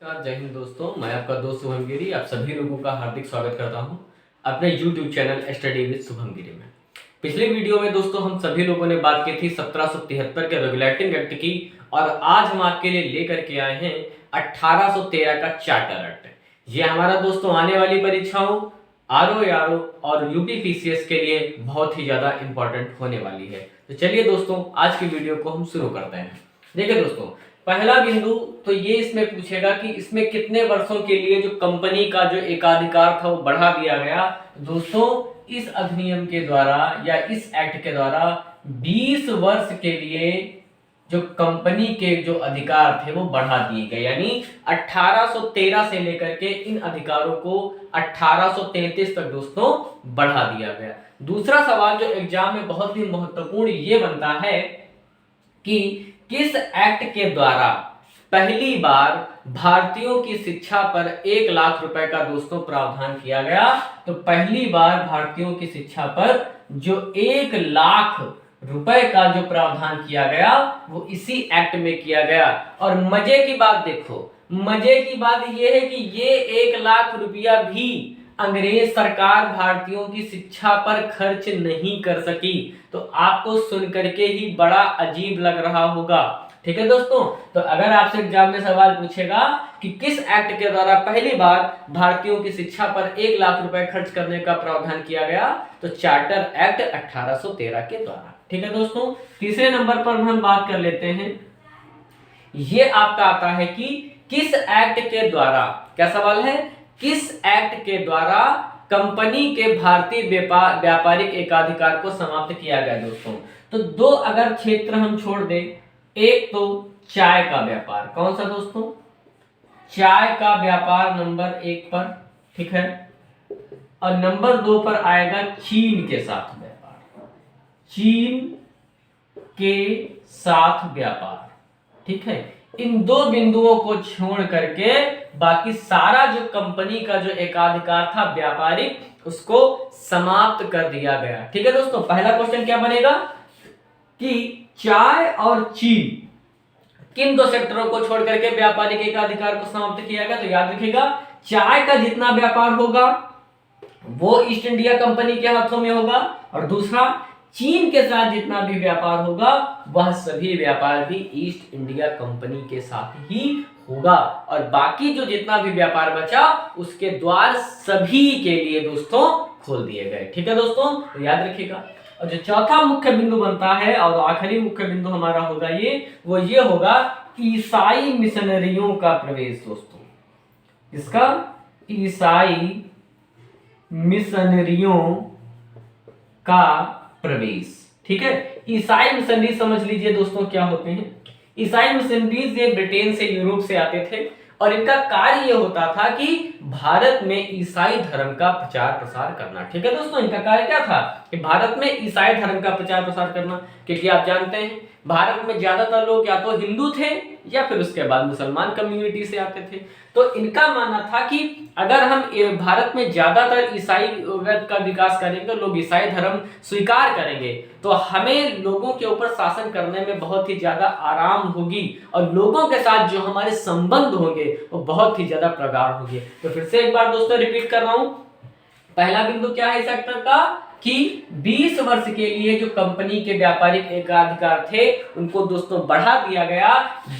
नमस्कार, जय हिंद दोस्तों। मैं आपका दोस्त शुभम गिरी आप सभी लोगों का हार्दिक स्वागत करता हूं अपने YouTube channel study with Shubham Giri में। पिछले वीडियो में दोस्तों हम सभी लोगों ने बात की थी 1773 के रेगुलेटिंग एक्ट की, और आज हम आपके लिए लेकर के आए हैं 1813 का चार्टर एक्ट। ये हमारा दोस्तों आने वाली परीक्षाओं RO और UPPCS के लिए बहुत ही ज्यादा इंपॉर्टेंट होने वाली है। तो चलिए दोस्तों, आज की वीडियो को हम शुरू करते हैं। देखिए दोस्तों, पहला बिंदु तो ये इसमें पूछेगा कि इसमें कितने वर्षों के लिए जो कंपनी का जो एकाधिकार था वो बढ़ा दिया गया। दोस्तों, इस अधिनियम के द्वारा या इस एक्ट के द्वारा 20 वर्ष के लिए जो कंपनी के जो अधिकार थे वो बढ़ा दिए गए, यानी 1813 से लेकर के इन अधिकारों को 1833 तक दोस्तों बढ़ा दिया गया। दूसरा सवाल जो एग्जाम में बहुत ही महत्वपूर्ण ये बनता है कि किस एक्ट के द्वारा पहली बार भारतीयों की शिक्षा पर 1 लाख रुपए का दोस्तों प्रावधान किया गया। तो पहली बार भारतीयों की शिक्षा पर जो 1 लाख रुपए का जो प्रावधान किया गया वो इसी एक्ट में किया गया। और मजे की बात देखो, मजे की बात यह है कि ये 1 लाख रुपया भी अंग्रेज सरकार भारतीयों की शिक्षा पर खर्च नहीं कर सकी। तो आपको सुन करके ही बड़ा अजीब लग रहा होगा, ठीक है दोस्तों। तो अगर आपसे एग्जाम में सवाल पूछेगा कि किस एक्ट के द्वारा पहली बार भारतीयों की शिक्षा पर 1 लाख रुपए खर्च करने का प्रावधान किया गया, तो चार्टर एक्ट 1813 के द्वारा, ठीक है दोस्तों। तीसरे नंबर पर हम बात कर लेते हैं। ये आपका आता है कि किस एक्ट के द्वारा, क्या सवाल है, किस एक्ट के द्वारा कंपनी के भारतीय व्यापारिक एकाधिकार को समाप्त किया गया दोस्तों। तो दो अगर क्षेत्र हम छोड़ दें, एक तो चाय का व्यापार, कौन सा दोस्तों, चाय का व्यापार नंबर 1 पर, ठीक है, और नंबर 2 पर आएगा चीन के साथ व्यापार, चीन के साथ व्यापार, ठीक है। इन दो बिंदुओं को छोड़ करके बाकी सारा जो कंपनी का जो एकाधिकार था व्यापारिक, उसको समाप्त कर दिया गया, ठीक है दोस्तों। पहला क्वेश्चन क्या बनेगा कि चाय और चीन किन दो सेक्टरों को छोड़ करके व्यापारिक एकाधिकार को समाप्त किया गया। तो याद रखिएगा, चाय का जितना व्यापार होगा वो ईस्ट इंडिया कंपनी के हाथों में होगा, और दूसरा चीन के साथ जितना भी व्यापार होगा वह सभी व्यापार भी ईस्ट इंडिया कंपनी के साथ ही होगा, और बाकी जो जितना भी व्यापार बचा उसके द्वार सभी के लिए दोस्तों खोल दिए गए, ठीक है दोस्तों। तो याद रखिएगा। और जो चौथा मुख्य बिंदु बनता है और आखिरी मुख्य बिंदु हमारा होगा वो ये होगा ईसाई मिशनरियों का प्रवेश दोस्तों। इसका ईसाई मिशनरियों का प्रवेश, ठीक है। ईसाई मिशनरी समझ लीजिए दोस्तों क्या होते हैं। ईसाई मिशनरीज ये ब्रिटेन से, यूरोप से आते थे, और इनका कार्य ये होता था कि भारत में ईसाई धर्म का प्रचार प्रसार करना, ठीक है दोस्तों। इनका कार्य क्या था कि भारत में ईसाई धर्म का प्रचार प्रसार करना, क्योंकि आप जानते हैं भारत में ज्यादातर लोग या तो हिंदू थे या फिर उसके बाद मुसलमान कम्युनिटी से आते थे। तो इनका मानना था कि अगर हम भारत में ज्यादातर ईसाई का विकास करेंगे, लोग ईसाई धर्म स्वीकार करेंगे, तो हमें लोगों के ऊपर शासन करने में बहुत ही ज्यादा आराम होगी, और लोगों के साथ जो हमारे संबंध होंगे वो बहुत ही ज्यादा प्रगाढ़ होंगे। तो फिर से एक बार दोस्तों रिपीट कर रहा हूं, पहला बिंदु क्या है इस सेक्टर का कि 20 वर्ष के लिए जो कंपनी के व्यापारिक एकाधिकार थे उनको दोस्तों बढ़ा दिया गया,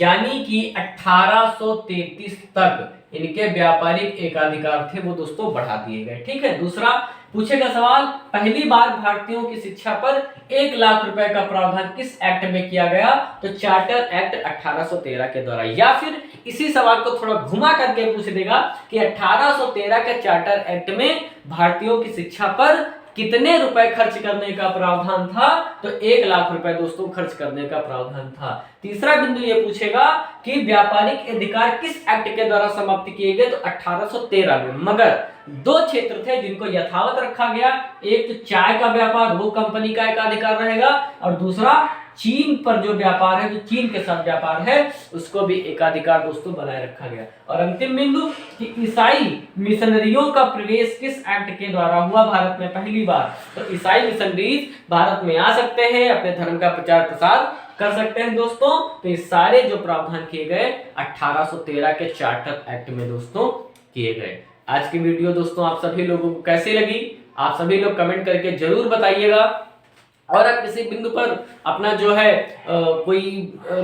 यानी कि 1833 तक इनके व्यापारिक एकाधिकार थे वो दोस्तों बढ़ा दिए गए, ठीक है। दूसरा पूछेगा सवाल, पहली बार भारतीयों की शिक्षा पर 1 लाख रुपए का प्रावधान किस एक्ट में किया गया। तो चार्टर एक्ट 1813 के द्वारा, या फिर इसी सवाल को थोड़ा घुमा करके पूछ देगा कि 1813 के चार्टर एक्ट में भारतीयों की शिक्षा पर कितने रुपए खर्च करने का प्रावधान था। तो 1 लाख रुपए दोस्तों खर्च करने का प्रावधान था। तीसरा बिंदु ये पूछेगा कि व्यापारिक अधिकार किस एक्ट के द्वारा समाप्त किए गए। तो 1813 में, मगर 2 क्षेत्र थे जिनको यथावत रखा गया, एक तो चाय का व्यापार, वो कंपनी का एकाधिकार रहेगा, और दूसरा चीन पर जो व्यापार है, जो चीन के साथ व्यापार है, उसको भी एकाधिकार दोस्तों बनाए रखा गया। और अंतिम बिंदु कि ईसाई मिशनरियों का प्रवेश किस एक्ट के द्वारा हुआ भारत में पहली बार। तो ईसाई मिशनरीज भारत में आ सकते हैं, अपने धर्म का प्रचार प्रसार कर सकते हैं दोस्तों। तो ये सारे जो प्रावधान किए गए 1813 के चार्टर एक्ट में दोस्तों किए गए। आज की वीडियो दोस्तों आप सभी लोगों को कैसी लगी, आप सभी लोग कमेंट करके जरूर बताइएगा। और आप किसी बिंदु पर अपना जो है कोई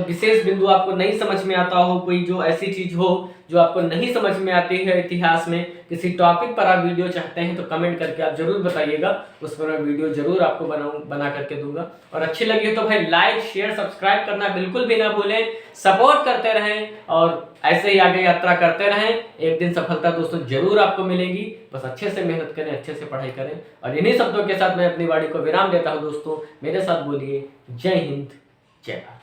विशेष बिंदु आपको नहीं समझ में आता हो, कोई जो ऐसी चीज हो जो आपको नहीं समझ में आती है इतिहास में, किसी टॉपिक पर आप वीडियो चाहते हैं तो कमेंट करके आप जरूर बताइएगा, उस पर मैं वीडियो जरूर आपको बना करके दूंगा। और अच्छी लगी तो भाई लाइक शेयर सब्सक्राइब करना बिल्कुल भी ना भूलें, सपोर्ट करते रहें और ऐसे ही आगे यात्रा करते रहें। एक दिन सफलता दोस्तों जरूर आपको मिलेगी, बस अच्छे से मेहनत करें, अच्छे से पढ़ाई करें। और इन्हीं शब्दों के साथ मैं अपनी वाणी को विराम देता हूं दोस्तों। मेरे साथ बोलिए जय हिंद जय भारत।